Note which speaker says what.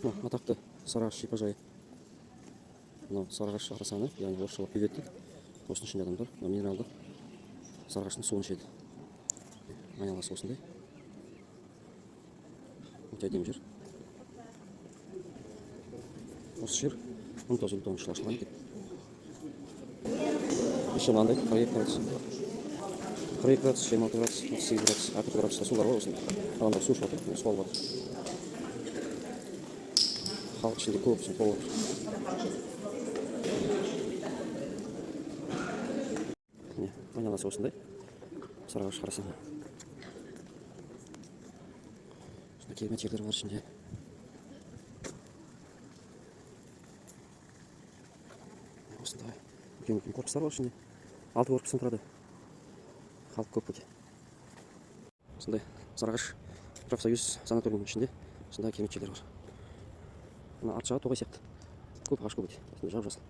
Speaker 1: Атақты Сарыағаш шипажайы. Мынау Сарыағаш арасаны, яғни орысшалап бювет дейді. Осының ішінде адамдар минералды Сарыағаштың суын ішеді. Айналасы осындай. Өте әдемі жер. Осы жер 1959 жылы ашылған екен. Еще мынандай 40 градус, 40 градус, 26 градус, 38 градус, әртүрлі градуста сулар бар осында. Адамдар су ішіп жатыр, су алып жатыр. Халық ішінде көп үшін толып отыр. Айналасы осындай. Сарыағаш қарасаны. Осында керемет жерлер бар ішінде. Осында үлкен корпустар бар ішінде. 6 корпустан тұрады. Халық көп өте. Осындай Сарыағаш профсоюз санаторийінің ішінде осындай керемет жерлер бар. Мына арт жағы тоғай сияқты. Көп ағаш көп өте. Осында жап-жасыл.